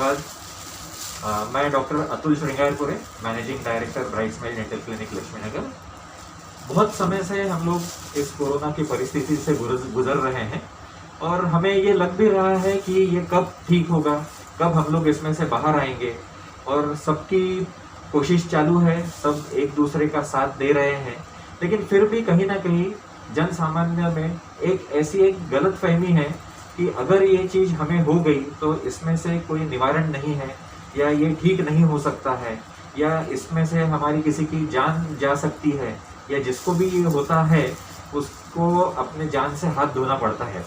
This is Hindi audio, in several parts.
धन्यवाद। मैं doctor Atul Shringarpure, managing director bright smile dental clinic Laxmi Nagar. बहुत समय से हम लोग इस कोरोना की परिस्थिति से गुजर रहे हैं और हमें ये लग भी रहा है कि ये कब ठीक होगा, कब हम लोग इसमें से बाहर आएंगे। और सबकी कोशिश चालू है, सब एक दूसरे का साथ दे रहे हैं, लेकिन फिर भी कहीं ना कहीं जन सामान्य में एक गलत फहमी है कि अगर ये चीज हमें हो गई तो इसमें से कोई निवारण नहीं है, या ये ठीक नहीं हो सकता है, या इसमें से हमारी किसी की जान जा सकती है, या जिसको भी ये होता है उसको अपने जान से हाथ धोना पड़ता है।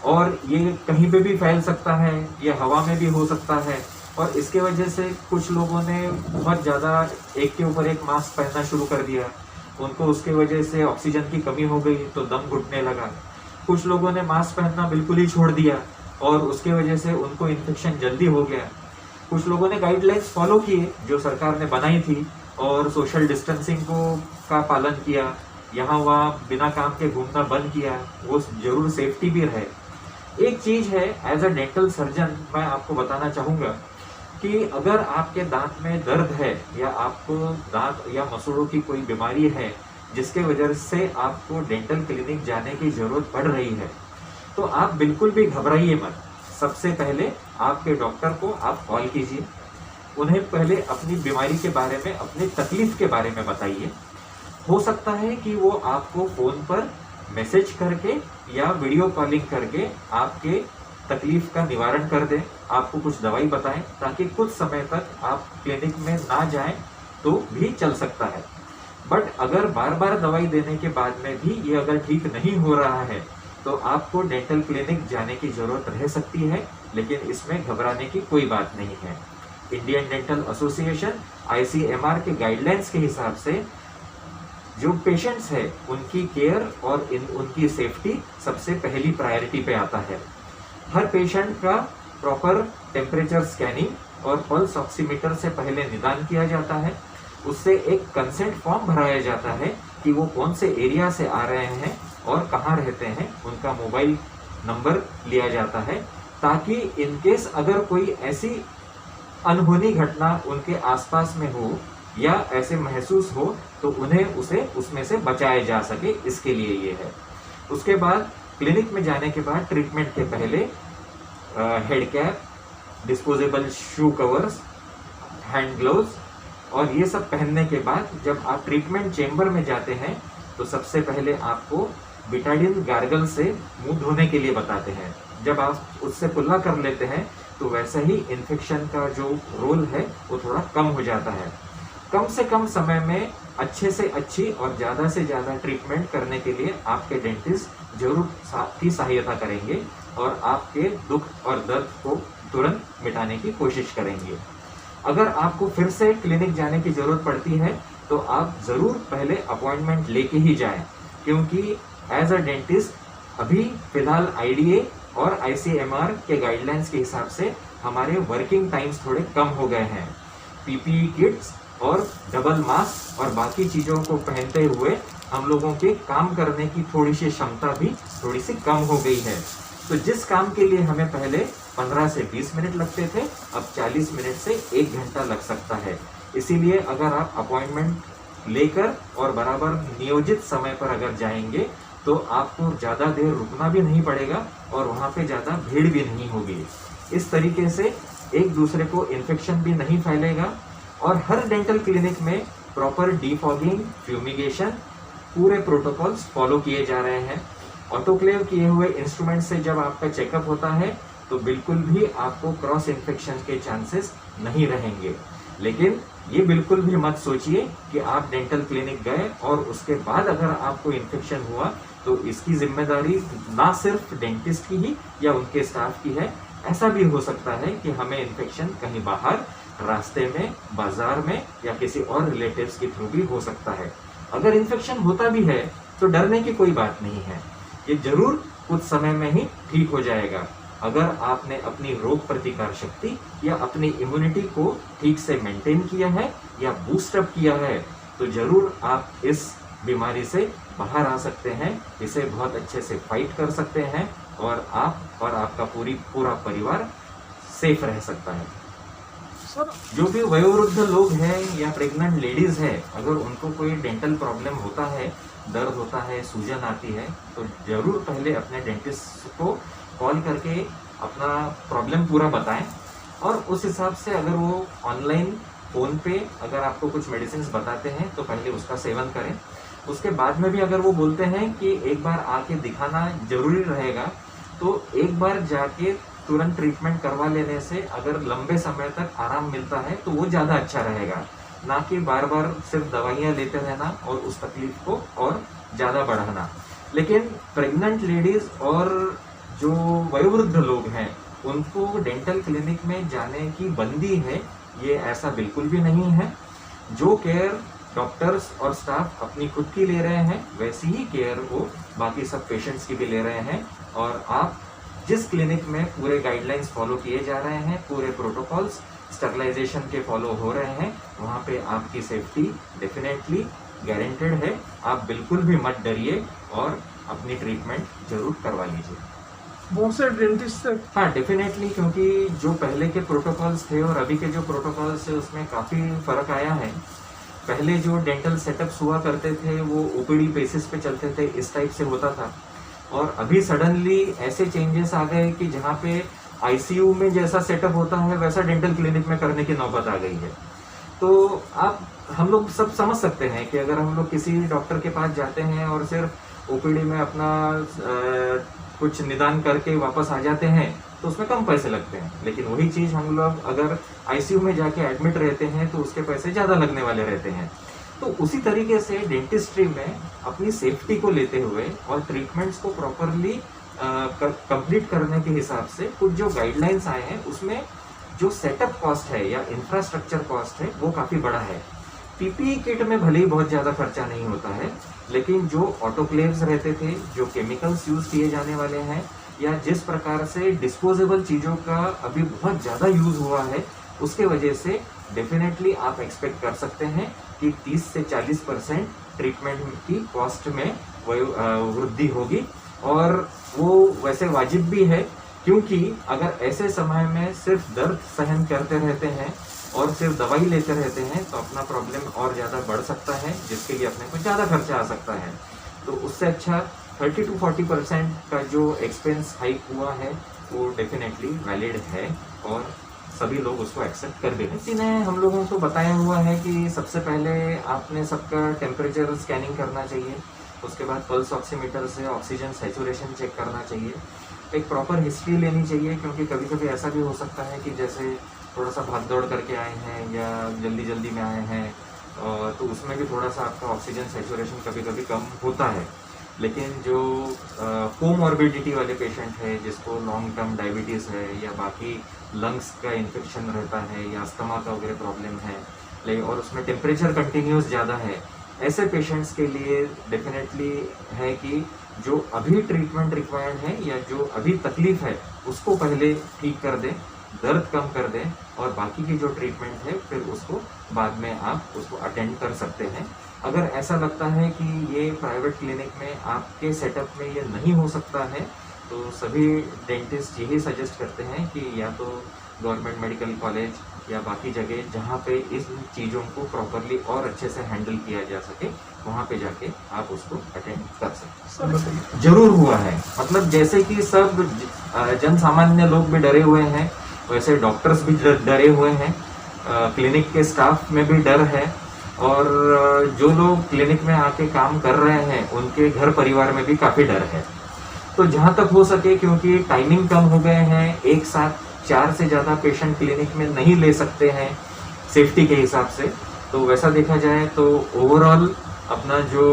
और ये कहीं पे भी फैल सकता है, ये हवा में भी हो सकता है। और इसके वजह से कुछ लोगों ने बहुत ज़्यादा एक के ऊपर एक मास्क पहनना शुरू कर दिया। उनको उसके वजह से ऑक्सीजन की कमी हो गई तो दम घुटने लगा। कुछ लोगों ने मास्क पहनना बिल्कुल ही छोड़ दिया और उसके वजह से उनको इन्फेक्शन जल्दी हो गया। कुछ लोगों ने गाइडलाइंस फॉलो किए जो सरकार ने बनाई थी और सोशल डिस्टेंसिंग का पालन किया, यहाँ वहाँ बिना काम के घूमना बंद किया, वो जरूर सेफ्टी भी रहे। एक चीज है, एज अ डेंटल सर्जन मैं आपको बताना चाहूँगा कि अगर आपके दांत में दर्द है या आपको दांत या मसूड़ों की कोई बीमारी है जिसके वजह से आपको डेंटल क्लिनिक जाने की जरूरत पड़ रही है, तो आप बिल्कुल भी घबराइए मत। सबसे पहले आपके डॉक्टर को आप कॉल कीजिए, उन्हें पहले अपनी बीमारी के बारे में, अपनी तकलीफ के बारे में बताइए। हो सकता है कि वो आपको फोन पर मैसेज करके या वीडियो कॉलिंग करके आपके तकलीफ का निवारण कर दें, आपको कुछ दवाई बताएं, ताकि कुछ समय तक आप क्लिनिक में ना जाएं तो भी चल सकता है। बट अगर बार बार दवाई देने के बाद में भी ये अगर ठीक नहीं हो रहा है तो आपको डेंटल क्लिनिक जाने की जरूरत रह सकती है, लेकिन इसमें घबराने की कोई बात नहीं है। इंडियन डेंटल एसोसिएशन ICMR के गाइडलाइंस के हिसाब से जो पेशेंट्स है उनकी केयर और उनकी सेफ्टी सबसे पहली प्रायोरिटी पे आता है। हर पेशेंट का प्रॉपर टेम्परेचर स्कैनिंग और पल्स ऑक्सीमीटर से पहले निदान किया जाता है। उससे एक कंसेंट फॉर्म भराया जाता है कि वो कौन से एरिया से आ रहे हैं और कहाँ रहते हैं, उनका मोबाइल नंबर लिया जाता है, ताकि इनकेस अगर कोई ऐसी अनहोनी घटना उनके आसपास में हो या ऐसे महसूस हो तो उन्हें उसमें से बचाया जा सके, इसके लिए ये है। उसके बाद क्लिनिक में जाने के बाद ट्रीटमेंट के पहले हेड कैप, डिस्पोजेबल शू कवर्स, हैंड ग्लोव्स और ये सब पहनने के बाद जब आप ट्रीटमेंट चेम्बर में जाते हैं तो सबसे पहले आपको बिटाडिन गार्गल से मुंह धोने के लिए बताते हैं। जब आप उससे कुल्ला कर लेते हैं तो वैसे ही इन्फेक्शन का जो रोल है वो थोड़ा कम हो जाता है। कम से कम समय में अच्छे से अच्छी और ज़्यादा से ज़्यादा ट्रीटमेंट करने के लिए आपके डेंटिस्ट जरूर की सहायता करेंगे और आपके दुख और दर्द को तुरंत मिटाने की कोशिश करेंगे। अगर आपको फिर से क्लिनिक जाने की ज़रूरत पड़ती है तो आप ज़रूर पहले अपॉइंटमेंट लेके ही जाएं, क्योंकि एज अ डेंटिस्ट अभी फिलहाल IDA और ICMR के गाइडलाइंस के हिसाब से हमारे वर्किंग टाइम्स थोड़े कम हो गए हैं। PPE किट्स और डबल मास्क और बाकी चीज़ों को पहनते हुए हम लोगों के काम करने की थोड़ी सी क्षमता भी थोड़ी सी कम हो गई है। तो जिस काम के लिए हमें पहले 15 से 20 मिनट लगते थे, अब 40 मिनट से 1 घंटा लग सकता है। इसीलिए अगर आप अपॉइंटमेंट लेकर और बराबर नियोजित समय पर अगर जाएंगे तो आपको ज़्यादा देर रुकना भी नहीं पड़ेगा और वहाँ पे ज़्यादा भीड़ भी नहीं होगी। इस तरीके से एक दूसरे को इन्फेक्शन भी नहीं फैलेगा और हर डेंटल क्लिनिक में प्रॉपर डीफॉगिंग, फ्यूमिगेशन, पूरे प्रोटोकॉल्स फॉलो किए जा रहे हैं। ऑटोक्लेव किए हुए इंस्ट्रूमेंट से जब आपका चेकअप होता है तो बिल्कुल भी आपको क्रॉस इन्फेक्शन के चांसेस नहीं रहेंगे। लेकिन ये बिल्कुल भी मत सोचिए कि आप डेंटल क्लिनिक गए और उसके बाद अगर आपको इन्फेक्शन हुआ तो इसकी जिम्मेदारी ना सिर्फ डेंटिस्ट की ही या उनके स्टाफ की है। ऐसा भी हो सकता है कि हमें इन्फेक्शन कहीं बाहर, रास्ते में, बाजार में या किसी और रिलेटिव्स के थ्रू भी हो सकता है। अगर इन्फेक्शन होता भी है तो डरने की कोई बात नहीं है, ये जरूर कुछ समय में ही ठीक हो जाएगा। अगर आपने अपनी रोग प्रतिकार शक्ति या अपनी इम्यूनिटी को ठीक से मेंटेन किया है या बूस्टअप किया है तो जरूर आप इस बीमारी से बाहर आ सकते हैं, इसे बहुत अच्छे से फाइट कर सकते हैं और आप और आपका पूरा परिवार सेफ रह सकता है। सर जो भी वयोवृद्ध लोग हैं या प्रेग्नेंट लेडीज है, अगर उनको कोई डेंटल प्रॉब्लम होता है, दर्द होता है, सूजन आती है, तो जरूर पहले अपने डेंटिस्ट को कॉल करके अपना प्रॉब्लम पूरा बताएं और उस हिसाब से अगर वो ऑनलाइन फ़ोन पे अगर आपको कुछ मेडिसिन बताते हैं तो पहले उसका सेवन करें। उसके बाद में भी अगर वो बोलते हैं कि एक बार आके दिखाना जरूरी रहेगा, तो एक बार जाके तुरंत ट्रीटमेंट करवा लेने से अगर लंबे समय तक आराम मिलता है तो वो ज़्यादा अच्छा रहेगा, ना कि बार बार सिर्फ दवाइयाँ लेते रहना और उस तकलीफ को और ज़्यादा बढ़ाना। लेकिन प्रेग्नेंट लेडीज़ और जो वयोवृद्ध लोग हैं उनको डेंटल क्लिनिक में जाने की बंदी है, ये ऐसा बिल्कुल भी नहीं है। जो केयर डॉक्टर्स और स्टाफ अपनी खुद की ले रहे हैं वैसी ही केयर वो बाकी सब पेशेंट्स की भी ले रहे हैं। और आप जिस क्लिनिक में पूरे गाइडलाइंस फॉलो किए जा रहे हैं, पूरे प्रोटोकॉल्स स्टरलाइजेशन के फॉलो हो रहे हैं, वहाँ पे आपकी सेफ्टी डेफिनेटली गारंटेड है। आप बिल्कुल भी मत डरिए और अपनी ट्रीटमेंट जरूर करवा लीजिए। बहुत से डेंटिस्ट से हाँ डेफिनेटली, क्योंकि जो पहले के प्रोटोकॉल्स थे और अभी के जो प्रोटोकॉल्स है उसमें काफ़ी फ़र्क आया है। पहले जो डेंटल सेटअप्स हुआ करते थे वो ओपीडी बेसिस पे चलते थे, इस टाइप से होता था। और अभी सडनली ऐसे चेंजेस आ गए कि जहाँ पे आईसीयू में जैसा सेटअप होता है वैसा डेंटल क्लिनिक में करने की नौबत आ गई है। तो आप हम लोग सब समझ सकते हैं कि अगर हम लोग किसी डॉक्टर के पास जाते हैं और सिर्फ ओपीडी में अपना कुछ निदान करके वापस आ जाते हैं तो उसमें कम पैसे लगते हैं, लेकिन वही चीज़ हम लोग अगर आईसीयू में जाके एडमिट रहते हैं तो उसके पैसे ज़्यादा लगने वाले रहते हैं। तो उसी तरीके से डेंटिस्ट्री में अपनी सेफ्टी को लेते हुए और ट्रीटमेंट्स को प्रॉपरली कंप्लीट करने के हिसाब से कुछ जो गाइडलाइंस आए हैं उसमें जो सेटअप कॉस्ट है या इंफ्रास्ट्रक्चर कॉस्ट है वो काफ़ी बड़ा है। पीपीई किट में भले ही बहुत ज़्यादा खर्चा नहीं होता है, लेकिन जो ऑटोक्लेव्स रहते थे, जो केमिकल्स यूज़ किए जाने वाले हैं, या जिस प्रकार से डिस्पोजेबल चीज़ों का अभी बहुत ज़्यादा यूज़ हुआ है, उसके वजह से डेफिनेटली आप एक्सपेक्ट कर सकते हैं कि 30 से 40% ट्रीटमेंट की कॉस्ट में वृद्धि होगी। और वो वैसे वाजिब भी है, क्योंकि अगर ऐसे समय में सिर्फ दर्द सहन करते रहते हैं और सिर्फ दवाई लेते रहते हैं तो अपना प्रॉब्लम और ज़्यादा बढ़ सकता है, जिसके लिए अपने को ज़्यादा खर्चा आ सकता है। तो उससे अच्छा 30 to 40% का जो एक्सपेंस हाइक हुआ है वो डेफिनेटली वैलिड है और सभी लोग उसको एक्सेप्ट कर भी रहे हैं। किसी ने हम लोगों को बताया हुआ है कि सबसे पहले आपने सबका टेम्परेचर स्कैनिंग करना चाहिए, उसके बाद पल्स ऑक्सीमीटर से ऑक्सीजन सैचुरेशन चेक करना चाहिए, एक प्रॉपर हिस्ट्री लेनी चाहिए, क्योंकि कभी कभी ऐसा भी हो सकता है कि जैसे थोड़ा सा भाग दौड़ करके आए हैं या जल्दी जल्दी में आए हैं, तो उसमें भी थोड़ा सा आपका ऑक्सीजन सैचुरेशन कभी कभी कम होता है। लेकिन जो कोमॉर्बिडिटी वाले पेशेंट है, जिसको लॉन्ग टर्म डायबिटीज़ है या बाकी लंग्स का इन्फेक्शन रहता है या अस्थमा का वगैरह प्रॉब्लम है, लेकिन और उसमें टेम्परेचर कंटिन्यूस ज़्यादा है, ऐसे पेशेंट्स के लिए डेफिनेटली है कि जो अभी ट्रीटमेंट रिक्वायर्ड है या जो अभी तकलीफ है उसको पहले ठीक कर दें, दर्द कम कर दें, और बाकी की जो ट्रीटमेंट है फिर उसको बाद में आप उसको अटेंड कर सकते हैं। अगर ऐसा लगता है कि ये प्राइवेट क्लिनिक में आपके सेटअप में ये नहीं हो सकता है तो सभी डेंटिस्ट यही सजेस्ट करते हैं कि या तो गवर्नमेंट मेडिकल कॉलेज या बाकी जगह जहाँ पे इस चीज़ों को प्रॉपरली और अच्छे से हैंडल किया जा सके वहाँ पे जाके आप उसको अटेंड कर सकते। जरूर हुआ है, मतलब जैसे कि सब जन सामान्य लोग भी डरे हुए हैं वैसे डॉक्टर्स भी डरे हुए हैं, क्लिनिक के स्टाफ में भी डर है, और जो लोग क्लिनिक में आके काम कर रहे हैं उनके घर परिवार में भी काफ़ी डर है। तो जहाँ तक हो सके, क्योंकि टाइमिंग कम हो गए हैं, एक साथ 4 से ज़्यादा पेशेंट क्लिनिक में नहीं ले सकते हैं सेफ्टी के हिसाब से, तो वैसा देखा जाए तो ओवरऑल अपना जो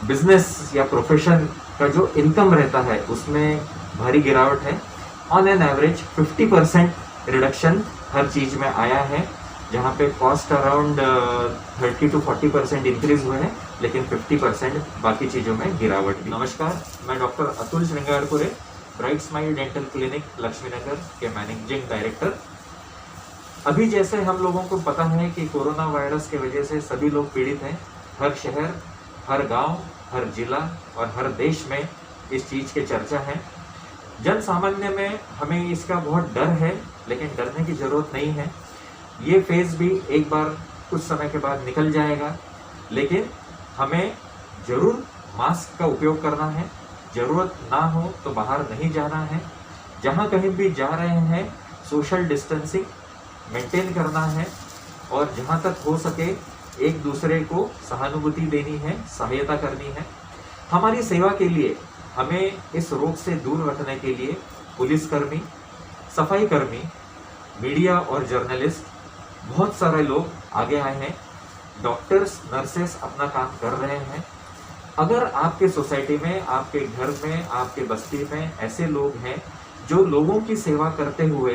बिजनेस या प्रोफेशन का जो इनकम रहता है उसमें भारी गिरावट है। ऑन एन एवरेज 50% रिडक्शन हर चीज़ में आया है, जहाँ पे कॉस्ट अराउंड 30 to 40% इंक्रीज हुए हैं, लेकिन 50% बाकी चीज़ों में गिरावट भी। नमस्कार, मैं doctor Atul Shringarpure, bright smile dental clinic Laxmi Nagar के मैनेजिंग डायरेक्टर। अभी जैसे हम लोगों को पता है कि कोरोना वायरस के वजह से सभी लोग पीड़ित हैं, हर शहर, हर गांव, हर जिला और हर देश में इस चीज़ के चर्चा है। जन सामान्य में हमें इसका बहुत डर है, लेकिन डरने की जरूरत नहीं है। ये फेज भी एक बार कुछ समय के बाद निकल जाएगा, लेकिन हमें जरूर मास्क का उपयोग करना है। जरूरत ना हो तो बाहर नहीं जाना है। जहां कहीं भी जा रहे हैं सोशल डिस्टेंसिंग मेंटेन करना है, और जहां तक हो सके एक दूसरे को सहानुभूति देनी है, सहायता करनी है। हमारी सेवा के लिए हमें इस रोग से दूर रखने के लिए पुलिसकर्मी, सफाई कर्मी, मीडिया और जर्नलिस्ट, बहुत सारे लोग आगे आए हैं। डॉक्टर्स, नर्सेस अपना काम कर रहे हैं। अगर आपके सोसाइटी में, आपके घर में, आपके बस्ती में ऐसे लोग हैं जो लोगों की सेवा करते हुए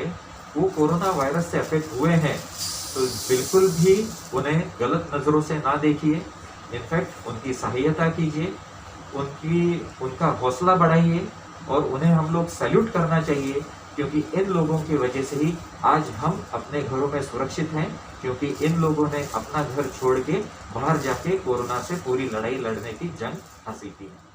वो कोरोना वायरस से अफेक्ट हुए हैं, तो बिल्कुल भी उन्हें गलत नज़रों से ना देखिए। इनफैक्ट उनकी सहायता कीजिए, उनका हौसला बढ़ाइए, और उन्हें हम लोग सैल्यूट करना चाहिए, क्योंकि इन लोगों की वजह से ही आज हम अपने घरों में सुरक्षित हैं, क्योंकि इन लोगों ने अपना घर छोड़ के बाहर जाके कोरोना से पूरी लड़ाई लड़ने की जंग हासिल की है।